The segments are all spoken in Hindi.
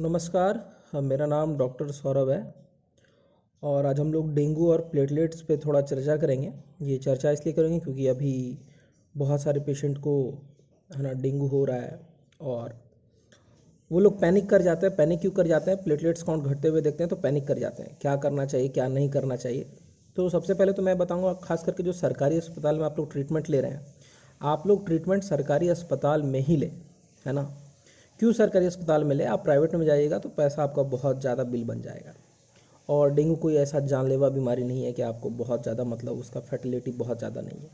नमस्कार। मेरा नाम डॉक्टर सौरभ है और आज हम लोग डेंगू और प्लेटलेट्स पे थोड़ा चर्चा करेंगे। ये चर्चा इसलिए करेंगे क्योंकि अभी बहुत सारे पेशेंट को है ना डेंगू हो रहा है और वो लोग पैनिक कर जाते हैं। पैनिक क्यों कर जाते हैं? प्लेटलेट्स काउंट घटते हुए देखते हैं तो पैनिक कर जाते हैं। क्या करना चाहिए, क्या नहीं करना चाहिए? तो सबसे पहले तो मैं बताऊँगा, खास करके जो सरकारी अस्पताल में आप लोग ट्रीटमेंट ले रहे हैं, आप लोग ट्रीटमेंट सरकारी अस्पताल में ही लें, है ना। क्यों सरकारी अस्पताल में ले? आप प्राइवेट में जाइएगा तो पैसा आपका बहुत ज़्यादा बिल बन जाएगा। और डेंगू कोई ऐसा जानलेवा बीमारी नहीं है कि आपको बहुत ज़्यादा उसका फैटिलिटी बहुत ज़्यादा नहीं है।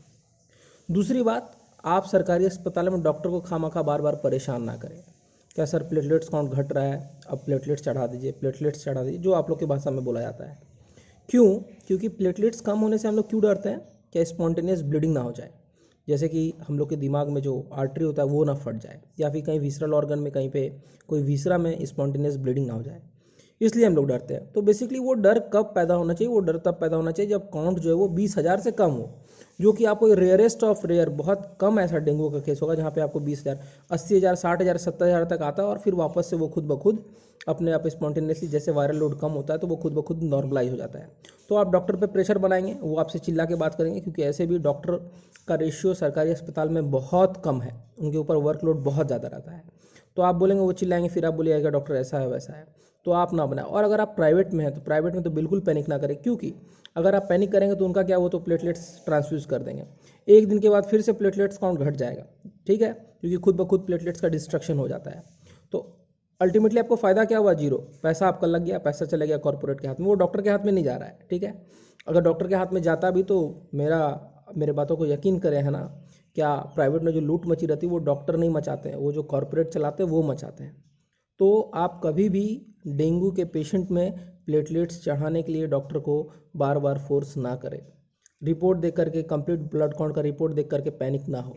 दूसरी बात, आप सरकारी अस्पताल में डॉक्टर को खामखा बार बार परेशान ना करें। क्या सर प्लेटलेट्स काउंट घट रहा है, अब प्लेटलेट्स चढ़ा दीजिए, प्लेटलेट्स चढ़ा दीजिए, जो आप लोग की भाषा में बोला जाता है। क्यों? क्योंकि प्लेटलेट्स कम होने से हम लोग क्यों डरते हैं? क्या स्पॉन्टेनियस ब्लीडिंग ना हो जाए, जैसे कि हम लोग के दिमाग में जो आर्टरी होता है वो ना फट जाए, या फिर कहीं विसरल ऑर्गन में कहीं पे कोई विसरा में स्पॉन्टेनियस ब्लीडिंग ना हो जाए, इसलिए हम लोग डरते हैं। तो बेसिकली वो डर कब पैदा होना चाहिए? वो डर तब पैदा होना चाहिए जब काउंट जो है वो 20,000 से कम हो, जो कि आपको रेयरेस्ट ऑफ रेयर, बहुत कम ऐसा डेंगू का केस होगा जहाँ पे आपको 20,000, 80,000, 60,000, 70,000 तक आता है और फिर वापस से वो खुद ब खुद अपने आप स्पॉन्टेनियसली, जैसे वायरल लोड कम होता है तो वो खुद ब खुद नॉर्मलाइज हो जाता है। तो आप डॉक्टर पे प्रेशर बनाएंगे, वो आपसे चिल्ला के बात करेंगे, क्योंकि ऐसे भी डॉक्टर का रेशियो सरकारी अस्पताल में बहुत कम है, उनके ऊपर वर्कलोड बहुत ज़्यादा रहता है। तो आप बोलेंगे, वो चिल्लाएंगे, फिर आप बोलिएगा डॉक्टर ऐसा है वैसा है, तो आप ना बनाए। और अगर आप प्राइवेट में हैं तो प्राइवेट में तो बिल्कुल पैनिक ना करें, क्योंकि अगर आप पैनिक करेंगे तो उनका क्या, वो तो प्लेटलेट्स ट्रांसफ्यूज कर देंगे। एक दिन के बाद फिर से प्लेटलेट्स काउंट घट जाएगा, ठीक है, क्योंकि खुद ब खुद प्लेटलेट्स का डिस्ट्रक्शन हो जाता है। तो अल्टीमेटली आपको फ़ायदा क्या हुआ? जीरो। पैसा आपका लग गया, पैसा चला गया कॉर्पोरेट के हाथ में, वो डॉक्टर के हाथ में नहीं जा रहा है, ठीक है। अगर डॉक्टर के हाथ में जाता भी तो मेरे बातों को यकीन करें, है ना, क्या प्राइवेट में जो लूट मची रहती है वो डॉक्टर नहीं मचाते हैं, वो जो कॉर्पोरेट चलाते हैं वो मचाते हैं। तो आप कभी भी डेंगू के पेशेंट में प्लेटलेट्स चढ़ाने के लिए डॉक्टर को बार बार फोर्स ना करें। रिपोर्ट देख करके, कंप्लीट ब्लड काउंट का रिपोर्ट देख करके पैनिक ना हो,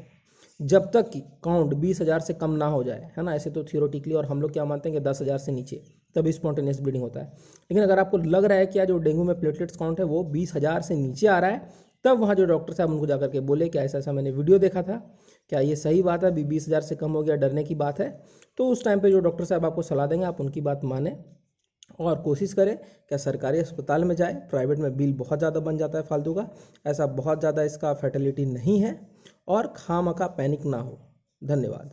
जब तक कि काउंट 20,000 से कम ना हो जाए, है ना। ऐसे तो थियोरेटिकली और हम लोग क्या मानते हैं कि 10,000 से नीचे तभी स्पॉन्टेनियस ब्लीडिंग होता है। लेकिन अगर आपको लग रहा है कि जो डेंगू में प्लेटलेट्स काउंट है वो 20,000 से नीचे आ रहा है, तब वहाँ जो डॉक्टर साहब उनको जाकर के बोले कि ऐसा ऐसा मैंने वीडियो देखा था, क्या ये सही बात है, 20,000 से कम हो गया, डरने की बात है। तो उस टाइम पे जो डॉक्टर साहब आपको सलाह देंगे आप उनकी बात माने और कोशिश करें क्या सरकारी अस्पताल में जाए। प्राइवेट में बिल बहुत ज़्यादा बन जाता है फालतू का, ऐसा बहुत ज़्यादा इसका फैटिलिटी नहीं है, और खामखा पैनिक ना हो। धन्यवाद।